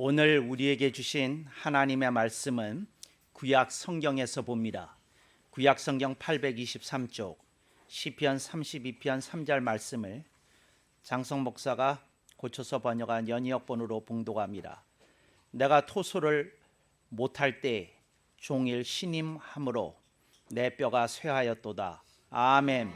오늘 우리에게 주신 하나님의 말씀은 구약 성경에서 봅니다. 구약 성경 823쪽 시편 32편 3절 말씀을 장성 목사가 고쳐서 번역한 연이역본으로 봉독합니다. 내가 토소를 못할 때 종일 신임함으로 내 뼈가 쇠하였도다. 아멘.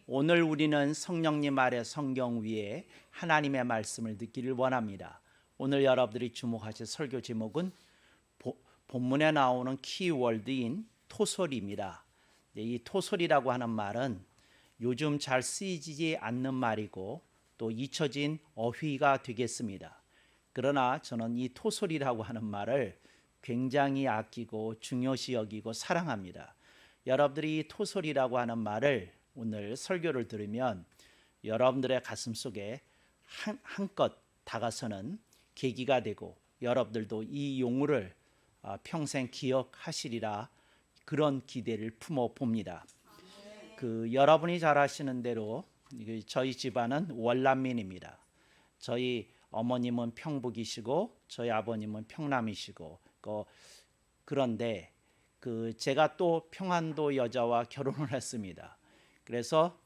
오늘 우리는 성령님 아래 성경 위에 하나님의 말씀을 듣기를 원합니다. 오늘 여러분들이 주목하실 설교 제목은 본문에 나오는 키워드인 토솔입니다. 이 토솔이라고 하는 말은 요즘 잘 쓰이지 않는 말이고 또 잊혀진 어휘가 되겠습니다. 그러나 저는 이 토솔이라고 하는 말을 굉장히 아끼고 중요시 여기고 사랑합니다. 여러분들이 이 토솔이라고 하는 말을 오늘 설교를 들으면 여러분들의 가슴 속에 한껏 다가서는 계기가 되고 여러분들도 이 용어를 평생 기억하시리라 그런 기대를 품어 봅니다. 여러분이 잘 아시는 대로 저희 집안은 월남민입니다. 저희 어머님은 평북이시고 저희 아버님은 평남이시고 그런데 제가 또 평안도 여자와 결혼을 했습니다. 그래서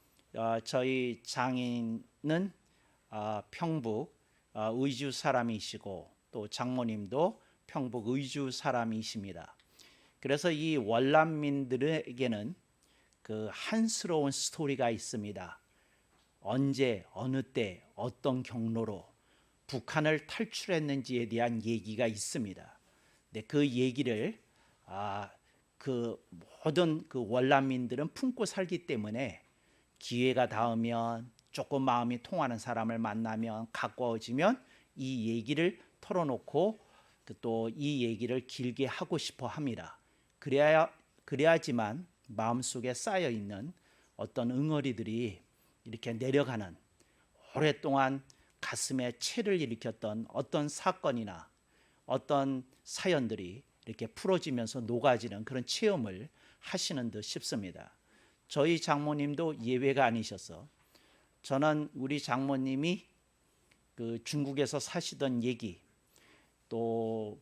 저희 장인은 평북 의주 사람이시고 또 장모님도 평북 의주 사람이십니다. 그래서 이 월남민들에게는 한스러운 스토리가 있습니다. 언제 어느 때 어떤 경로로 북한을 탈출했는지에 대한 얘기가 있습니다. 근데 그 얘기를 모든 월남민들은 품고 살기 때문에 기회가 닿으면 조금 마음이 통하는 사람을 만나면 가까워지면 이 얘기를 털어놓고 또 이 얘기를 길게 하고 싶어 합니다. 그래야지만 마음속에 쌓여 있는 어떤 응어리들이 이렇게 내려가는, 오랫동안 가슴에 채를 일으켰던 어떤 사건이나 어떤 사연들이 이렇게 풀어지면서 녹아지는 그런 체험을 하시는 듯 싶습니다. 저희 장모님도 예외가 아니셔서 저는 우리 장모님이 중국에서 사시던 얘기, 또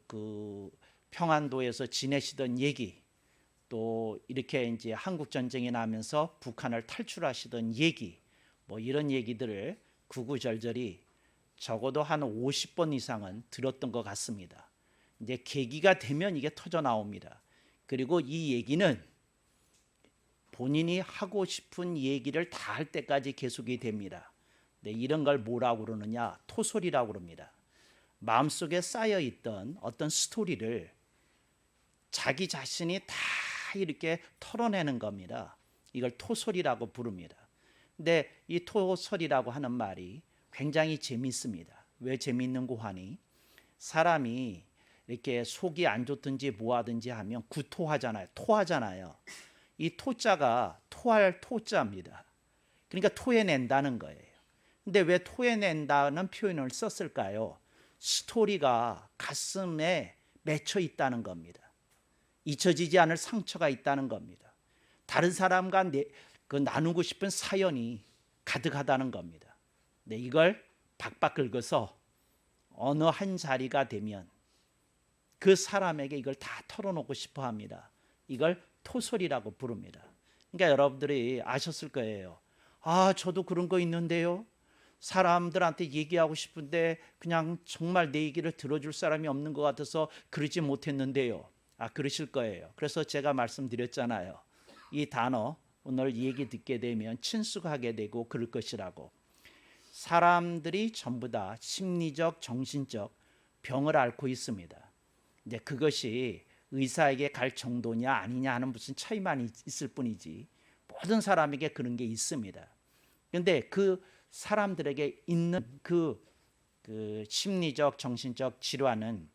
평안도에서 지내시던 얘기, 또 이렇게 이제 한국 전쟁이 나면서 북한을 탈출하시던 얘기, 이런 얘기들을 구구절절히 적어도 한 50번 이상은 들었던 것 같습니다. 이제 계기가 되면 이게 터져 나옵니다. 그리고 이 얘기는 본인이 하고 싶은 얘기를 다 할 때까지 계속이 됩니다. 네, 이런 걸 뭐라고 그러느냐? 토솔이라고 그럽니다. 마음속에 쌓여있던 어떤 스토리를 자기 자신이 다 이렇게 털어내는 겁니다. 이걸 토솔이라고 부릅니다. 근데 이 토솔이라고 하는 말이 굉장히 재미있습니다. 왜 재미있는고 하니 사람이 이렇게 속이 안 좋든지 뭐하든지 하면 구토하잖아요. 토하잖아요. 이 토자가 토할 토자입니다. 그러니까 토해낸다는 거예요. 근데 왜 토해낸다는 표현을 썼을까요? 스토리가 가슴에 맺혀 있다는 겁니다. 잊혀지지 않을 상처가 있다는 겁니다. 다른 사람과 나누고 싶은 사연이 가득하다는 겁니다. 네, 이걸 박박 긁어서 어느 한 자리가 되면 그 사람에게 이걸 다 털어놓고 싶어 합니다. 이걸 토솔이라고 부릅니다. 그러니까 여러분들이 아셨을 거예요. 저도 그런 거 있는데요. 사람들한테 얘기하고 싶은데 그냥 정말 내 얘기를 들어줄 사람이 없는 것 같아서 그러지 못했는데요. 그러실 거예요. 그래서 제가 말씀드렸잖아요. 이 단어 오늘 얘기 듣게 되면 친숙하게 되고 그럴 것이라고. 사람들이 전부 다 심리적, 정신적 병을 앓고 있습니다. 이제 그것이 의사에게 갈 정도냐 아니냐 하는 무슨 차이만 있을 뿐이지 모든 사람에게 그런 게 있습니다. 그런데 그 사람들에게 있는 그 심리적, 정신적 질환은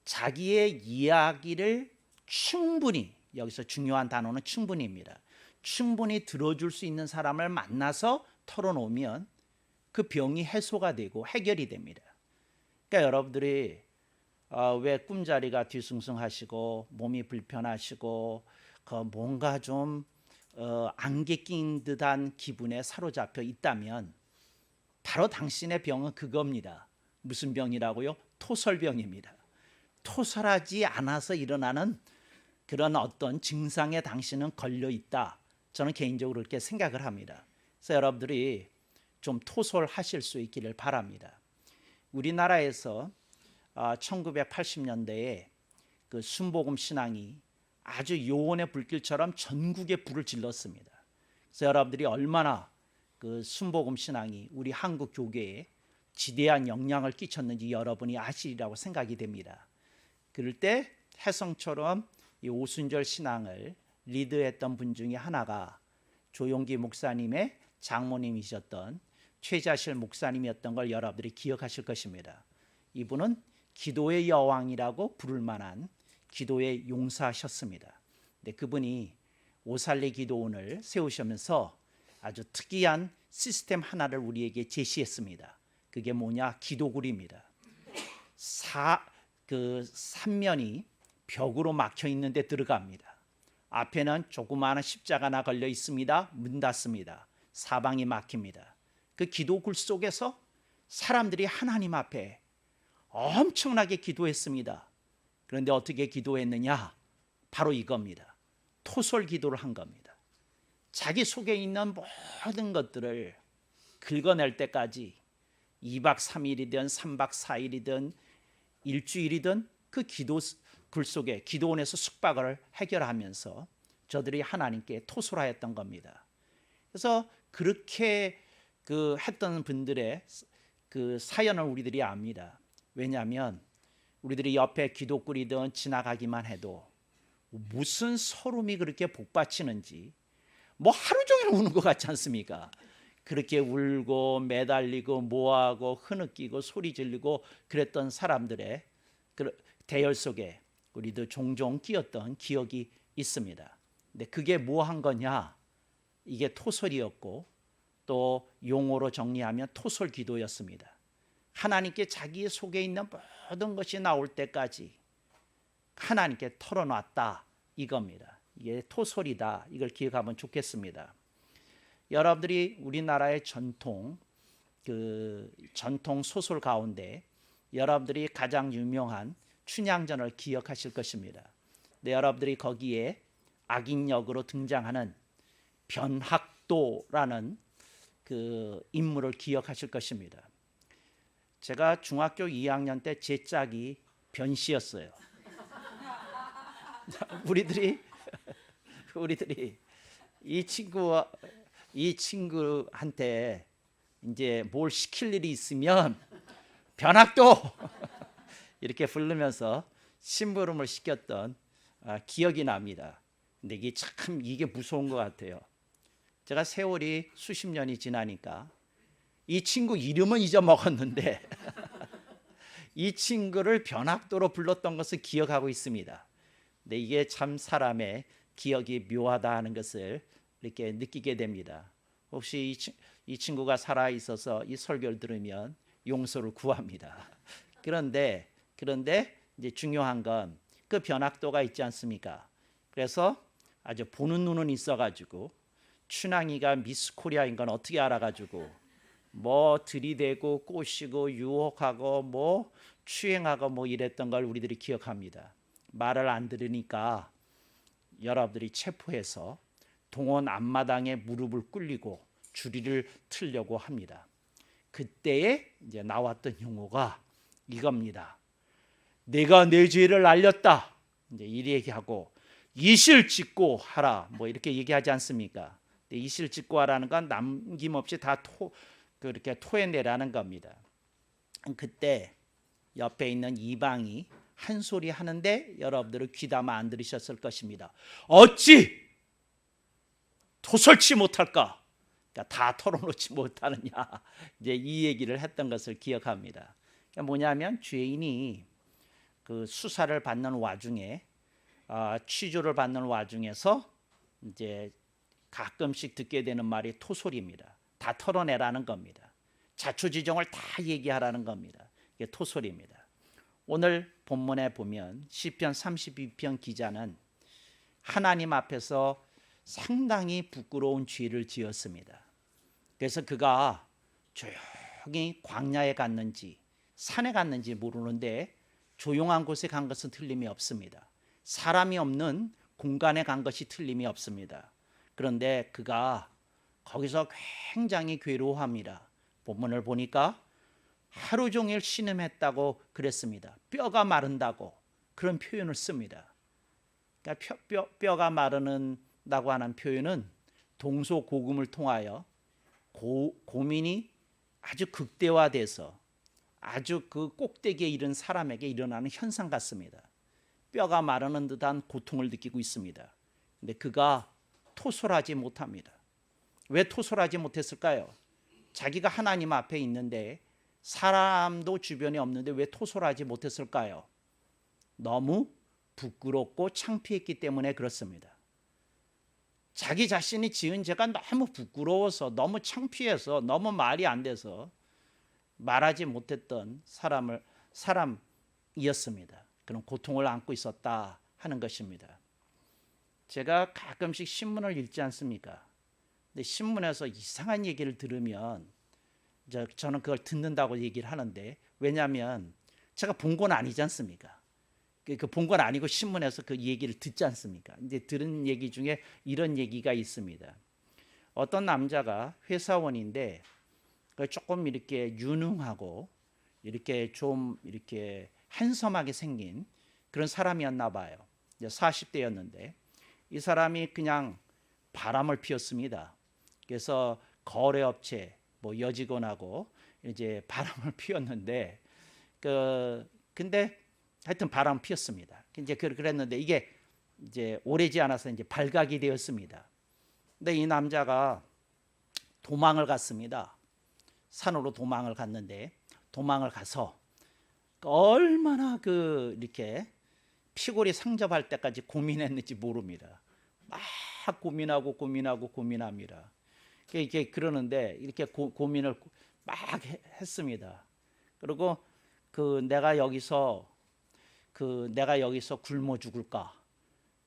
자기의 이야기를 충분히, 여기서 중요한 단어는 충분히입니다. 충분히 들어줄 수 있는 사람을 만나서 털어놓으면 그 병이 해소가 되고 해결이 됩니다. 그러니까 여러분들이 왜 꿈자리가 뒤숭숭하시고 몸이 불편하시고 뭔가 좀 안개 낀 듯한 기분에 사로잡혀 있다면 바로 당신의 병은 그겁니다. 무슨 병이라고요? 토설병입니다. 토설하지 않아서 일어나는 그런 어떤 증상에 당신은 걸려 있다. 저는 개인적으로 그렇게 생각을 합니다. 그래서 여러분들이 좀 토설하실 수 있기를 바랍니다. 우리나라에서 1980년대에 그 순복음 신앙이 아주 요원의 불길처럼 전국에 불을 질렀습니다. 그래서 여러분들이 얼마나 그 순복음 신앙이 우리 한국 교계에 지대한 영향을 끼쳤는지 여러분이 아시리라고 생각이 됩니다. 그럴 때 혜성처럼 이 오순절 신앙을 리드했던 분 중에 하나가 조용기 목사님의 장모님이셨던 최자실 목사님이었던 걸 여러분들이 기억하실 것입니다. 이분은 기도의 여왕이라고 부를 만한 기도의 용사셨습니다. 근데 그분이 오살리 기도원을 세우시면서 아주 특이한 시스템 하나를 우리에게 제시했습니다. 그게 뭐냐? 기도굴입니다. 그 3면이 벽으로 막혀 있는데 들어갑니다. 앞에는 조그마한 십자가 하나 걸려 있습니다. 문 닫습니다. 사방이 막힙니다. 그 기도굴 속에서 사람들이 하나님 앞에 엄청나게 기도했습니다. 그런데 어떻게 기도했느냐? 바로 이겁니다. 토설 기도를 한 겁니다. 자기 속에 있는 모든 것들을 긁어낼 때까지 2박 3일이든 3박 4일이든 일주일이든 그 기도굴 속에 기도원에서 숙박을 해결하면서 저들이 하나님께 토설하였던 겁니다. 그래서 그렇게 그 했던 분들의 그 사연을 우리들이 압니다. 왜냐하면 우리들이 옆에 기도굴이든 지나가기만 해도 무슨 서름이 그렇게 복받치는지 뭐 하루 종일 우는 것 같지 않습니까? 그렇게 울고 매달리고 뭐하고 흐느끼고 소리 지르고 그랬던 사람들의 그 대열 속에 우리도 종종 끼었던 기억이 있습니다. 근데 그게 뭐 한 거냐? 이게 토설이었고 또 용어로 정리하면 토설 기도였습니다. 하나님께 자기 속에 있는 모든 것이 나올 때까지 하나님께 털어놨다 이겁니다. 이게 토설이다. 이걸 기억하면 좋겠습니다. 여러분들이 우리나라의 전통 소설 가운데 여러분들이 가장 유명한 춘향전을 기억하실 것입니다. 근데 여러분들이 거기에 악인 역으로 등장하는 변학도라는 그 인물을 기억하실 것입니다. 제가 중학교 2학년 때 제 짝이 변씨였어요. 우리들이 이 친구한테 이제 뭘 시킬 일이 있으면 변학도 이렇게 부르면서 심부름을 시켰던 기억이 납니다. 근데 이게 무서운 것 같아요. 제가 세월이 수십 년이 지나니까 이 친구 이름은 잊어먹었는데 이 친구를 변학도로 불렀던 것을 기억하고 있습니다. 근데 이게 참 사람의 기억이 묘하다 하는 것을 이렇게 느끼게 됩니다. 혹시 이 친구가 살아 있어서 이 설교를 들으면 용서를 구합니다. 그런데 이제 중요한 건 그 변학도가 있지 않습니까? 그래서 아주 보는 눈은 있어가지고 춘향이가 미스 코리아인 건 어떻게 알아가지고 뭐 들이대고 꼬시고 유혹하고 뭐 추행하고 뭐 이랬던 걸 우리들이 기억합니다. 말을 안 들으니까 여러분들이 체포해서 동원 앞마당에 무릎을 꿇리고 주리를 틀려고 합니다. 그때에 이제 나왔던 용어가 이겁니다. 내가 내 죄를 알렸다. 이제 이 얘기하고 이실 짓고 하라. 뭐 이렇게 얘기하지 않습니까? 이실 짓고 하라는 건 남김없이 다 그렇게 토해내라는 겁니다. 그때 옆에 있는 이방이 한 소리 하는데 여러분들은 귀담아 안 들으셨을 것입니다. 어찌 토설치 못할까? 그러니까 다 털어놓지 못하느냐? 이제 이 얘기를 했던 것을 기억합니다. 그러니까 뭐냐면 죄인이 그 수사를 받는 와중에 취조를 받는 와중에서 이제 가끔씩 듣게 되는 말이 토설입니다. 다 털어내라는 겁니다. 자초지종을 다 얘기하라는 겁니다. 이게 토설입니다. 오늘 본문에 보면 시편 32편 기자는 하나님 앞에서 상당히 부끄러운 죄를 지었습니다. 그래서 그가 조용히 광야에 갔는지 산에 갔는지 모르는데 조용한 곳에 간 것은 틀림이 없습니다. 사람이 없는 공간에 간 것이 틀림이 없습니다. 그런데 그가 거기서 굉장히 괴로워합니다. 본문을 보니까 하루 종일 신음했다고 그랬습니다. 뼈가 마른다고 그런 표현을 씁니다. 그러니까 뼈가 마르는다고 하는 표현은 동서고금을 통하여 고민이 아주 극대화돼서 아주 그 꼭대기에 이른 사람에게 일어나는 현상 같습니다. 뼈가 마르는 듯한 고통을 느끼고 있습니다. 근데 그가 토설하지 못합니다. 왜 토설하지 못했을까요? 자기가 하나님 앞에 있는데 사람도 주변에 없는데 왜 토설하지 못했을까요? 너무 부끄럽고 창피했기 때문에 그렇습니다. 자기 자신이 지은 죄가 너무 부끄러워서 너무 창피해서 너무 말이 안 돼서 말하지 못했던 사람이었습니다. 그런 고통을 안고 있었다 하는 것입니다. 제가 가끔씩 신문을 읽지 않습니까? 근데 신문에서 이상한 얘기를 들으면 저는 그걸 듣는다고 얘기를 하는데, 왜냐하면 제가 본 건 아니지 않습니까? 본 건 아니고 신문에서 그 얘기를 듣지 않습니까? 이제 들은 얘기 중에 이런 얘기가 있습니다. 어떤 남자가 회사원인데 조금 이렇게 유능하고 이렇게 좀 이렇게 핸섬하게 생긴 그런 사람이었나 봐요. 40대였는데 이 사람이 그냥 바람을 피웠습니다. 그래서 거래업체 뭐 여직원하고 이제 바람을 피웠는데 근데 하여튼 바람 피웠습니다. 이제 그랬는데 이게 이제 오래지 않아서 이제 발각이 되었습니다. 근데 이 남자가 도망을 갔습니다. 산으로 도망을 갔는데 도망을 가서 얼마나 이렇게 피골이 상접할 때까지 고민했는지 모릅니다. 막 고민합니다. 이렇게 그러는데 이렇게 고민을 막 했습니다. 그리고 내가 여기서 굶어 죽을까?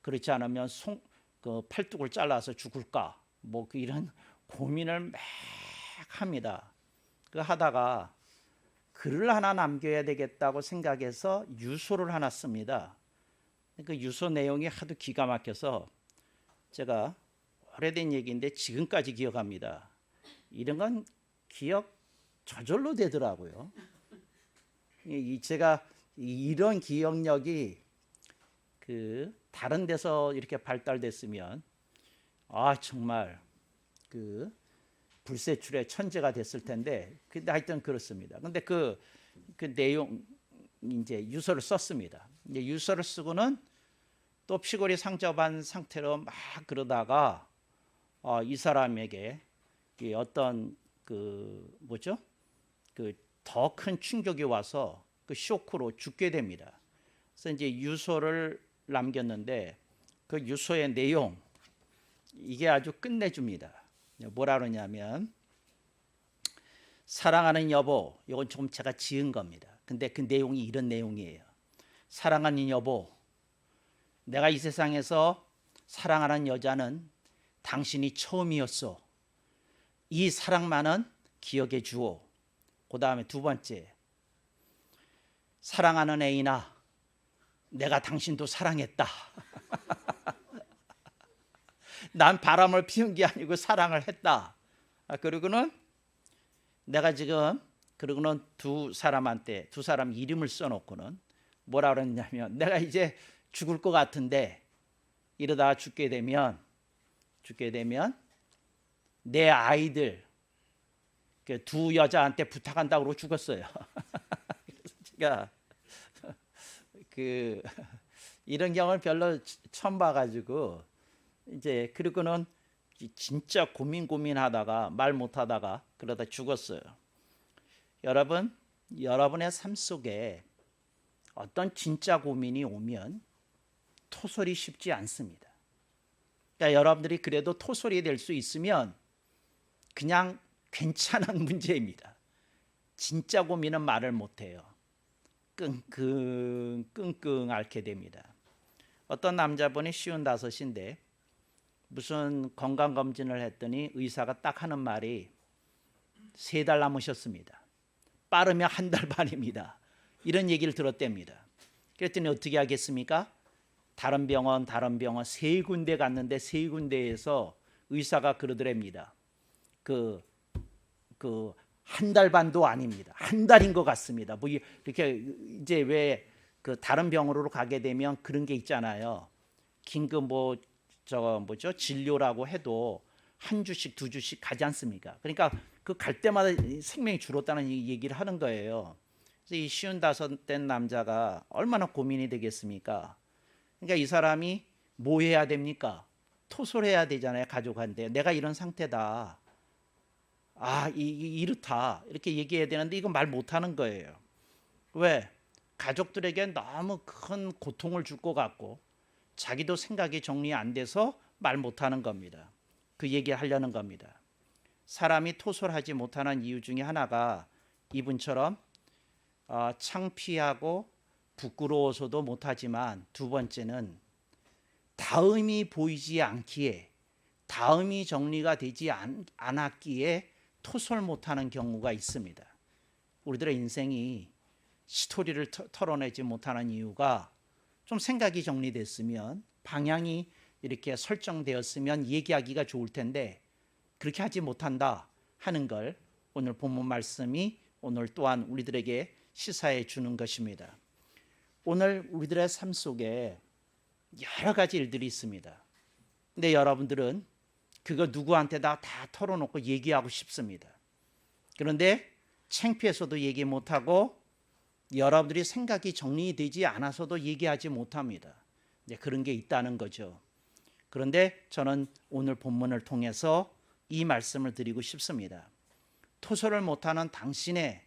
그렇지 않으면 팔뚝을 잘라서 죽을까? 뭐 이런 고민을 막 합니다. 하다가 글을 하나 남겨야 되겠다고 생각해서 유서를 하나 씁니다. 그 유서 내용이 하도 기가 막혀서 제가 오래된 얘기인데 지금까지 기억합니다. 이런 건 기억 저절로 되더라고요. 제가 이런 기억력이 다른 데서 이렇게 발달됐으면 정말 불세출의 천재가 됐을 텐데, 근데 하여튼 그렇습니다. 근데 그 내용 이제 유서를 썼습니다. 이제 유서를 쓰고는 또 피골이 상접한 상태로 막 그러다가 이 사람에게 어떤 더 큰 충격이 와서 쇼크로 죽게 됩니다. 그래서 이제 유서를 남겼는데 그 유서의 내용 이게 아주 끝내줍니다. 뭐라 그러냐면, 사랑하는 여보, 이건 좀 제가 지은 겁니다. 근데 그 내용이 이런 내용이에요. 사랑하는 여보, 내가 이 세상에서 사랑하는 여자는 당신이 처음이었어. 이 사랑만은 기억해 주오. 그 다음에 두 번째, 사랑하는 애인아, 내가 당신도 사랑했다. 난 바람을 피운 게 아니고 사랑을 했다. 그리고는 내가 지금 두 사람 이름을 써놓고는 뭐라 그랬냐면, 내가 이제 죽을 것 같은데 이러다가 죽게 되면 내 아이들 두 여자한테 부탁한다고 그러고 죽었어요. 그래서 제가 이런 경험을 별로 처음 봐가지고 이제 그리고는 진짜 고민하다가 말 못하다가 그러다 죽었어요. 여러분, 여러분의 삶 속에 어떤 진짜 고민이 오면 토설이 쉽지 않습니다. 그러니까 여러분들이 그래도 토설이 될 수 있으면 그냥 괜찮은 문제입니다. 진짜 고민은 말을 못해요. 끙끙 앓게 됩니다. 어떤 남자분이 55인데 무슨 건강검진을 했더니 의사가 딱 하는 말이 3달 남으셨습니다. 빠르면 한 달 반입니다. 이런 얘기를 들었답니다. 그랬더니 어떻게 하겠습니까? 다른 병원 세 군데 갔는데 세 군데에서 의사가 그러더랍니다. 그 한 달 반도 아닙니다. 한 달인 것 같습니다. 뭐 이렇게 이제 왜 그 다른 병원으로 가게 되면 그런 게 있잖아요. 긴급 진료라고 해도 한 주씩 두 주씩 가지 않습니까? 그러니까 그 갈 때마다 생명이 줄었다는 얘기를 하는 거예요. 그래서 이 55된 남자가 얼마나 고민이 되겠습니까? 그러니까 이 사람이 뭐 해야 됩니까? 토설해야 되잖아요. 가족한테 내가 이런 상태다. 이렇다 이렇게 얘기해야 되는데 이거 말 못하는 거예요. 왜? 가족들에게 너무 큰 고통을 줄 것 같고 자기도 생각이 정리 안 돼서 말 못하는 겁니다. 그 얘기를 하려는 겁니다. 사람이 토설하지 못하는 이유 중에 하나가 이분처럼 창피하고 부끄러워서도 못하지만, 두 번째는 다음이 보이지 않기에, 다음이 정리가 되지 않았기에 토설 못하는 경우가 있습니다. 우리들의 인생이 스토리를 털어내지 못하는 이유가 좀 생각이 정리됐으면, 방향이 이렇게 설정되었으면 얘기하기가 좋을 텐데 그렇게 하지 못한다 하는 걸 오늘 본문 말씀이 오늘 또한 우리들에게 시사해 주는 것입니다. 오늘 우리들의 삶 속에 여러 가지 일들이 있습니다. 근데 여러분들은 그거 누구한테다 다 털어놓고 얘기하고 싶습니다. 그런데 창피해서도 얘기 못하고 여러분들이 생각이 정리되지 않아서도 얘기하지 못합니다. 그런 게 있다는 거죠. 그런데 저는 오늘 본문을 통해서 이 말씀을 드리고 싶습니다. 토설을 못하는 당신의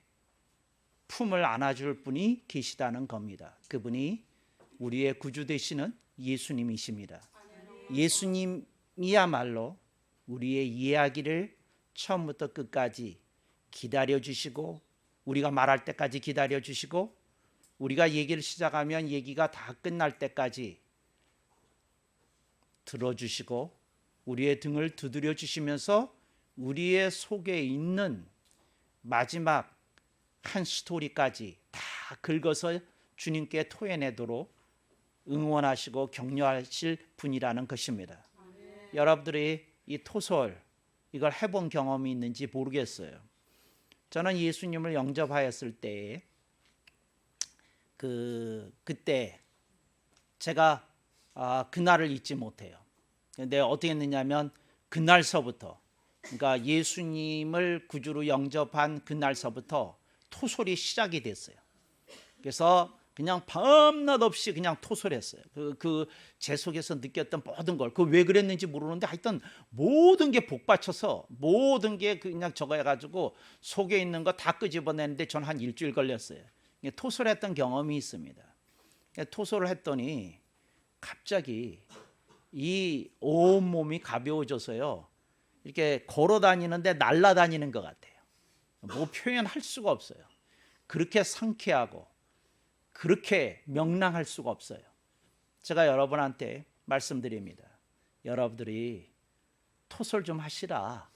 품을 안아줄 분이 계시다는 겁니다. 그분이 우리의 구주 되시는 예수님이십니다. 예수님이야말로 우리의 이야기를 처음부터 끝까지 기다려주시고, 우리가 말할 때까지 기다려주시고, 우리가 얘기를 시작하면 얘기가 다 끝날 때까지 들어주시고, 우리의 등을 두드려 주시면서 우리의 속에 있는 마지막 한 스토리까지 다 긁어서 주님께 토해내도록 응원하시고 격려하실 분이라는 것입니다. 여러분들이 이 토설, 이걸 해본 경험이 있는지 모르겠어요. 저는 예수님을 영접하였을 때 그때 제가 그날을 잊지 못해요. 근데 어떻게 했느냐면 그날서부터, 그러니까 예수님을 구주로 영접한 그날서부터 토설이 시작이 됐어요. 그래서 그냥 밤낮 없이 그냥 토설했어요. 제 속에서 느꼈던 모든 걸, 그 왜 그랬는지 모르는데 하여튼 모든 게 복받쳐서 모든 게 그냥 저거 해가지고 속에 있는 거 다 끄집어내는데 전 한 일주일 걸렸어요. 토설했던 경험이 있습니다. 토설을 했더니 갑자기 이 온몸이 가벼워져서요, 이렇게 걸어 다니는데 날아다니는 것 같아요. 뭐 표현할 수가 없어요. 그렇게 상쾌하고 그렇게 명랑할 수가 없어요. 제가 여러분한테 말씀드립니다. 여러분들이 토설 좀 하시라.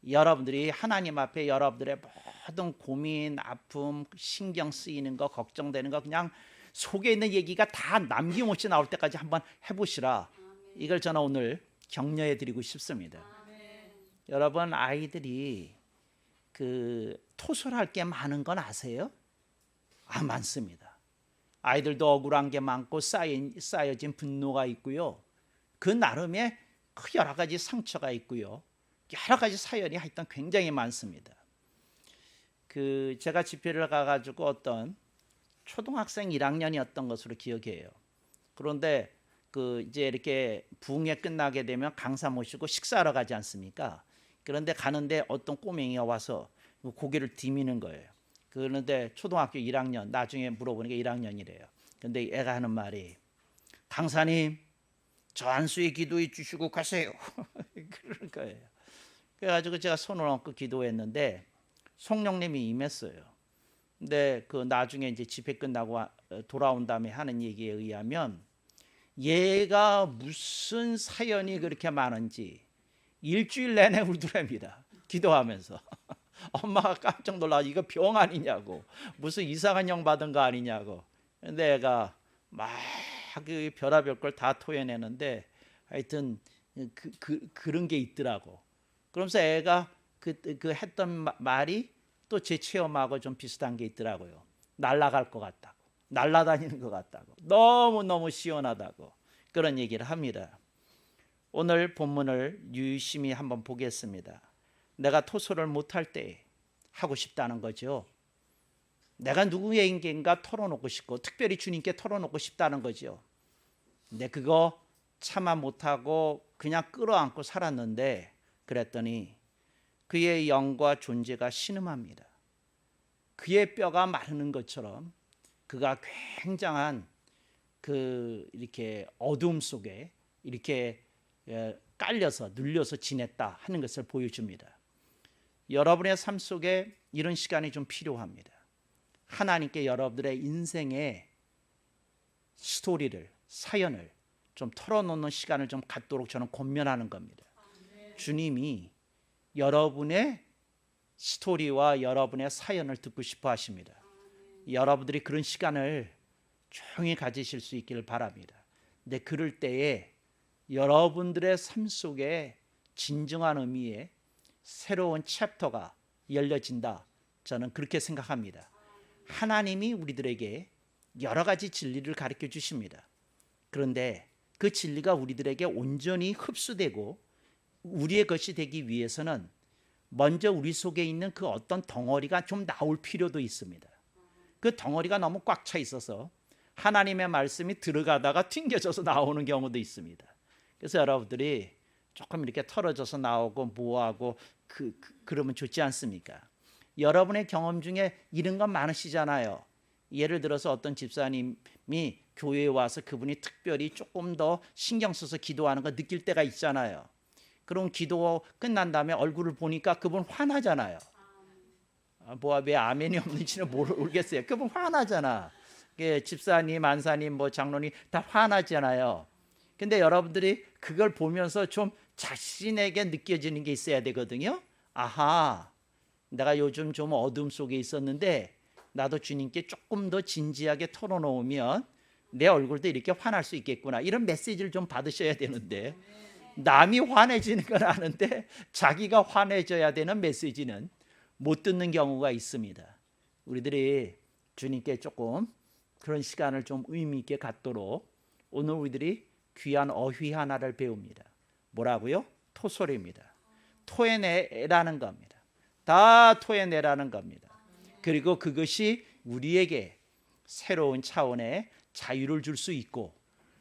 여러분들이 하나님 앞에 여러분들의 모든 고민, 아픔, 신경 쓰이는 거, 걱정되는 거 그냥 속에 있는 얘기가 다 남김없이 나올 때까지 한번 해보시라. 이걸 저는 오늘 격려해 드리고 싶습니다. 여러분, 아이들이 토설할 게 많은 건 아세요? 많습니다. 아이들도 억울한 게 많고 쌓여진 분노가 있고요. 그 나름의 여러 가지 상처가 있고요. 여러 가지 사연이 하여튼 굉장히 많습니다. 제가 집회를 가가지고 어떤 초등학생 1학년이었던 것으로 기억해요. 그런데 이제 이렇게 부흥회 끝나게 되면 강사 모시고 식사하러 가지 않습니까? 그런데 가는데 어떤 꼬맹이가 와서 고개를 디미는 거예요. 그런데 초등학교 1학년, 나중에 물어보니까 1학년이래요. 그런데 애가 하는 말이, 강사님, 저 안수에 기도해 주시고 가세요. 그럴 거예요. 그래가지고 제가 손을 얹고 기도했는데 성령님이 임했어요. 근데 나중에 이제 집회 끝나고 돌아온 다음에 하는 얘기에 의하면 얘가 무슨 사연이 그렇게 많은지 일주일 내내 울더랍니다. 기도하면서. 엄마가 깜짝 놀라. 이거 병 아니냐고. 무슨 이상한 영 받은 거 아니냐고. 근데 애가 막 그 별의별 걸 다 토해내는데 하여튼 그런 게 있더라고. 그러면서 애가 그 했던 말이 또 제 체험하고 좀 비슷한 게 있더라고요. 날아갈 것 같다고. 날아다니는 것 같다고. 너무너무 시원하다고. 그런 얘기를 합니다. 오늘 본문을 유심히 한번 보겠습니다. 내가 토설을 못할 때 하고 싶다는 거죠. 내가 누구에게인가 털어놓고 싶고 특별히 주님께 털어놓고 싶다는 거죠. 근데 그거 참아 못하고 그냥 끌어안고 살았는데 그랬더니 그의 영과 존재가 신음합니다. 그의 뼈가 마르는 것처럼 그가 굉장한 이렇게 어둠 속에 이렇게 깔려서 눌려서 지냈다 하는 것을 보여줍니다. 여러분의 삶 속에 이런 시간이 좀 필요합니다. 하나님께 여러분들의 인생의 스토리를, 사연을 좀 털어놓는 시간을 좀 갖도록 저는 권면하는 겁니다. 주님이 여러분의 스토리와 여러분의 사연을 듣고 싶어 하십니다. 여러분들이 그런 시간을 조용히 가지실 수 있기를 바랍니다. 근데 그럴 때에 여러분들의 삶 속에 진정한 의미의 새로운 챕터가 열려진다. 저는 그렇게 생각합니다. 하나님이 우리들에게 여러 가지 진리를 가르쳐 주십니다. 그런데 그 진리가 우리들에게 온전히 흡수되고 우리의 것이 되기 위해서는 먼저 우리 속에 있는 그 어떤 덩어리가 좀 나올 필요도 있습니다. 그 덩어리가 너무 꽉 차 있어서 하나님의 말씀이 들어가다가 튕겨져서 나오는 경우도 있습니다. 그래서 여러분들이 조금 이렇게 털어져서 나오고 뭐하고 그러면 좋지 않습니까? 여러분의 경험 중에 이런 건 많으시잖아요. 예를 들어서 어떤 집사님이 교회에 와서 그분이 특별히 조금 더 신경 써서 기도하는 거 느낄 때가 있잖아요. 그럼 기도 끝난 다음에 얼굴을 보니까 그분 화나잖아요. 왜 아멘이 없는지는 모르겠어요. 그분 화나잖아. 집사님, 안사님, 장로님 다 화나잖아요. 근데 여러분들이 그걸 보면서 좀 자신에게 느껴지는 게 있어야 되거든요. 아하, 내가 요즘 좀 어둠 속에 있었는데 나도 주님께 조금 더 진지하게 털어놓으면 내 얼굴도 이렇게 화날 수 있겠구나. 이런 메시지를 좀 받으셔야 되는데 남이 화내지는 건 아는데 자기가 화내져야 되는 메시지는 못 듣는 경우가 있습니다. 우리들이 주님께 조금 그런 시간을 좀 의미 있게 갖도록 오늘 우리들이 귀한 어휘 하나를 배웁니다. 뭐라고요? 토설입니다. 토해내라는 겁니다. 다 토해내라는 겁니다. 그리고 그것이 우리에게 새로운 차원의 자유를 줄 수 있고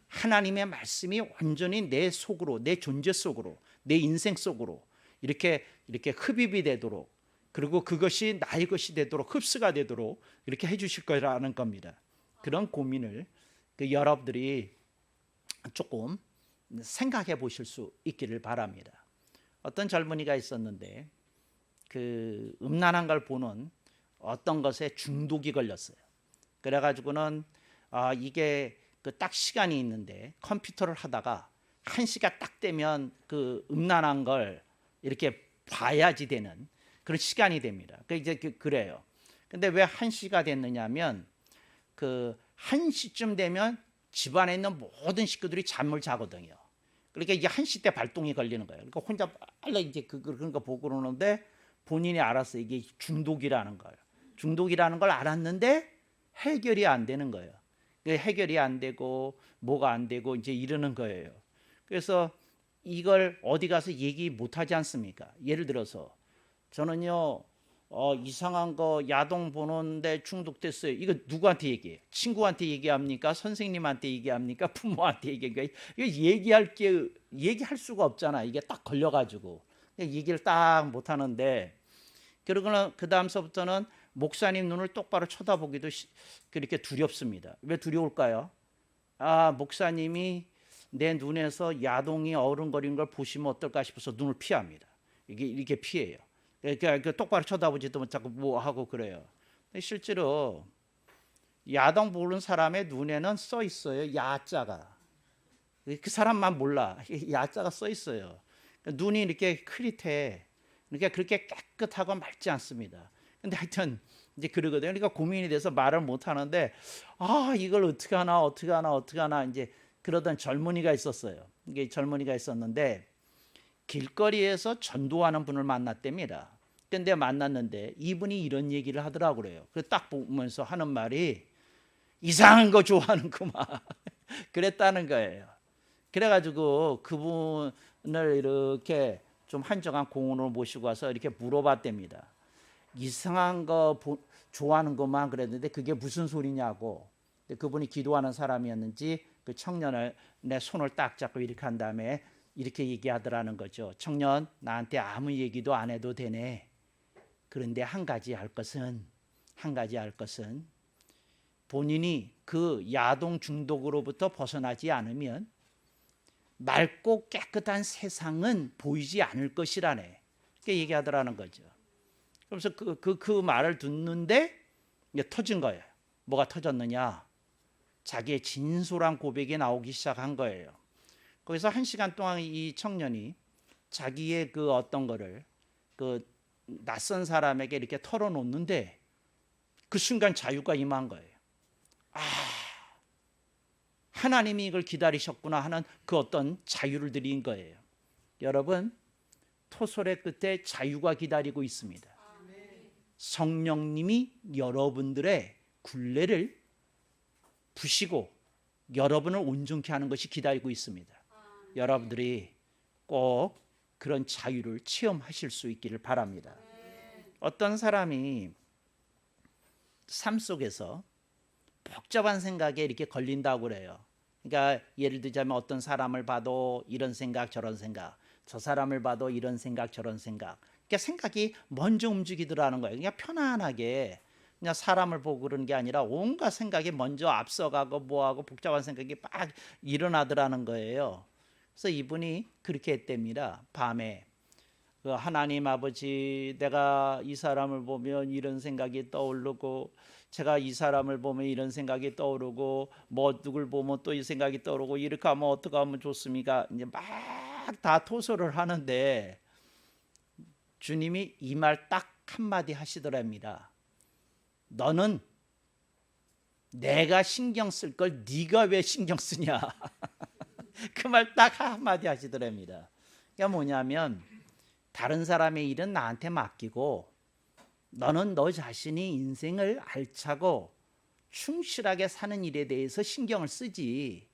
하나님의 말씀이 완전히 내 속으로, 내 존재 속으로, 내 인생 속으로 이렇게 흡입이 되도록, 그리고 그것이 나의 것이 되도록, 흡수가 되도록 이렇게 해주실 거라는 겁니다. 그런 고민을 여러분들이 조금 생각해 보실 수 있기를 바랍니다. 어떤 젊은이가 있었는데 음란한 걸 보는 어떤 것에 중독이 걸렸어요. 그래가지고는 이게 딱 시간이 있는데 컴퓨터를 하다가 1시가 딱 되면 음란한 걸 이렇게 봐야지 되는 그런 시간이 됩니다. 이제 그래요. 근데 왜 1시가 됐느냐면 1시쯤 되면 집안에 있는 모든 식구들이 잠을 자거든요. 그러니까 이게 1시 때 발동이 걸리는 거예요. 그러니까 혼자 빨리 이제 그런 거 보고 그러는데 본인이 알았어요. 이게 중독이라는 걸. 중독이라는 걸 알았는데 해결이 안 되는 거예요. 해결이 안 되고 뭐가 안 되고 이제 이러는 거예요. 그래서 이걸 어디 가서 얘기 못 하지 않습니까? 예를 들어서 저는요 이상한 거 야동 보는데 중독됐어요. 이거 누구한테 얘기해요? 친구한테 얘기합니까? 선생님한테 얘기합니까? 부모한테 얘기해요? 이거 얘기할 수가 없잖아. 이게 딱 걸려가지고 얘기를 딱 못 하는데 그러고는 그 다음서부터는 목사님 눈을 똑바로 쳐다보기도 그렇게 두렵습니다. 왜 두려울까요? 목사님이 내 눈에서 야동이 어른거리는 걸 보시면 어떨까 싶어서 눈을 피합니다. 이렇게 피해요. 그러니까 똑바로 쳐다보지도 못하고 뭐 하고 그래요. 실제로 야동 보는 사람의 눈에는 써 있어요. 야자가. 그 사람만 몰라. 야자가 써 있어요. 눈이 이렇게 흐릿해. 그러니까 그렇게 깨끗하고 맑지 않습니다. 근데 하여튼 이제 그러거든요. 그러니까 고민이 돼서 말을 못 하는데 이걸 어떻게 하나 이제 그러던 젊은이가 있었어요. 이게 젊은이가 있었는데 길거리에서 전도하는 분을 만났답니다. 근데 만났는데 이분이 이런 얘기를 하더라고요. 그래서 딱 보면서 하는 말이 이상한 거 좋아하는구만. 그랬다는 거예요. 그래가지고 그분을 이렇게 좀 한적한 공원으로 모시고 와서 이렇게 물어봤답니다. 이상한 거 좋아하는 것만 그랬는데 그게 무슨 소리냐고. 그분이 기도하는 사람이었는지 그 청년을 내 손을 딱 잡고 이렇게 한 다음에 이렇게 얘기하더라는 거죠. 청년, 나한테 아무 얘기도 안 해도 되네. 그런데 한 가지 알 것은 본인이 그 야동 중독으로부터 벗어나지 않으면 맑고 깨끗한 세상은 보이지 않을 것이라네. 이렇게 얘기하더라는 거죠. 그래서 그 말을 듣는데 이게 터진 거예요. 뭐가 터졌느냐? 자기의 진솔한 고백이 나오기 시작한 거예요. 거기서 1시간 동안 이 청년이 자기의 그 어떤 거를 그 낯선 사람에게 이렇게 털어놓는데 그 순간 자유가 임한 거예요. 하나님이 이걸 기다리셨구나 하는 그 어떤 자유를 드린 거예요. 여러분, 토솔의 끝에 자유가 기다리고 있습니다. 성령님이 여러분들의 굴레를 부시고 여러분을 온전케 하는 것이 기다리고 있습니다. 여러분들이 꼭 그런 자유를 체험하실 수 있기를 바랍니다. 어떤 사람이 삶 속에서 복잡한 생각에 이렇게 걸린다고 그래요. 그러니까 예를 들자면 어떤 사람을 봐도 이런 생각 저런 생각, 저 사람을 봐도 이런 생각 저런 생각, 그러니까 생각이 먼저 움직이더라는 거예요. 그냥 편안하게 그냥 사람을 보고 그러는 게 아니라 온갖 생각이 먼저 앞서가고 뭐하고 복잡한 생각이 막 일어나더라는 거예요. 그래서 이분이 그렇게 했답니다. 밤에 그 하나님 아버지, 내가 이 사람을 보면 이런 생각이 떠오르고, 제가 이 사람을 보면 이런 생각이 떠오르고, 뭐 누굴 보면 또 이 생각이 떠오르고, 이렇게 하면 어떻게 하면 좋습니까? 이제 막 다 토설을 하는데 주님이 이 말 딱 한마디 하시더랍니다. 너는 내가 신경 쓸 걸 네가 왜 신경 쓰냐? 그 말 딱 한마디 하시더랍니다. 그게 뭐냐면 다른 사람의 일은 나한테 맡기고 너는 너 자신이 인생을 알차고 충실하게 사는 일에 대해서 신경을 쓰지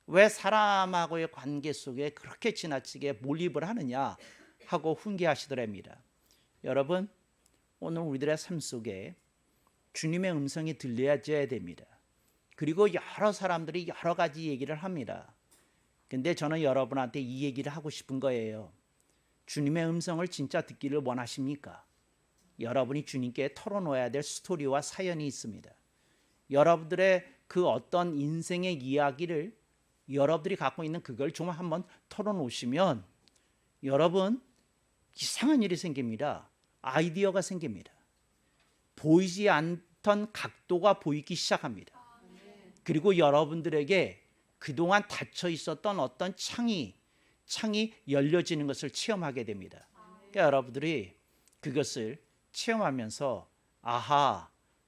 왜 사람하고의 관계 속에 그렇게 지나치게 몰입을 하느냐 하고 훈계하시더랍니다. 여러분, 오늘 우리들의 삶 속에 주님의 음성이 들려져야 됩니다. 그리고 여러 사람들이 여러 가지 얘기를 합니다. 근데 저는 여러분한테 이 얘기를 하고 싶은 거예요. 주님의 음성을 진짜 듣기를 원하십니까? 여러분이 주님께 털어놓아야 될 스토리와 사연이 있습니다. 여러분들의 그 어떤 인생의 이야기를 여러분들이 갖고 있는 그걸 좀 한번 털어놓으시면 여러분 이상한 일이 생깁니다. 아이디어가 생깁니다. 보이지 않던 각도가 보이기 시작합니다. 그리고 여러분들에게 그동안 닫혀 있었던 어떤 창이 열려지는 것을 체험하게 됩니다. 그러니까 여러분들이 그것을 체험하면서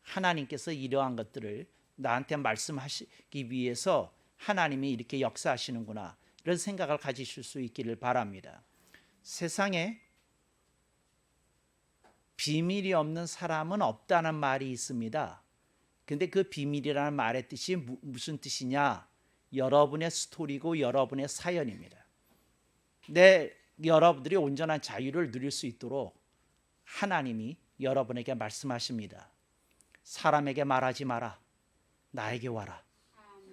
하나님께서 이러한 것들을 나한테 말씀하시기 위해서 하나님이 이렇게 역사하시는구나 이런 생각을 가지실 수 있기를 바랍니다. 세상에 비밀이 없는 사람은 없다는 말이 있습니다. 근데 그 비밀이라는 말의 뜻이 무슨 뜻이냐? 여러분의 스토리고 여러분의 사연입니다. 여러분들이 온전한 자유를 누릴 수 있도록 하나님이 여러분에게 말씀하십니다. 사람에게 말하지 마라. 나에게 와라.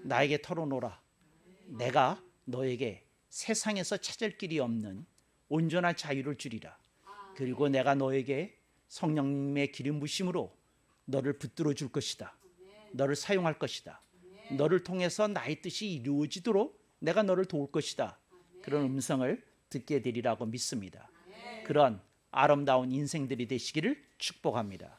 나에게 털어놓으라. 내가 너에게 세상에서 찾을 길이 없는 온전한 자유를 주리라. 그리고 내가 너에게 성령님의 기름 부심으로 너를 붙들어 줄 것이다. 너를 사용할 것이다. 너를 통해서 나의 뜻이 이루어지도록 내가 너를 도울 것이다. 그런 음성을 듣게 되리라고 믿습니다. 그런 아름다운 인생들이 되시기를 축복합니다.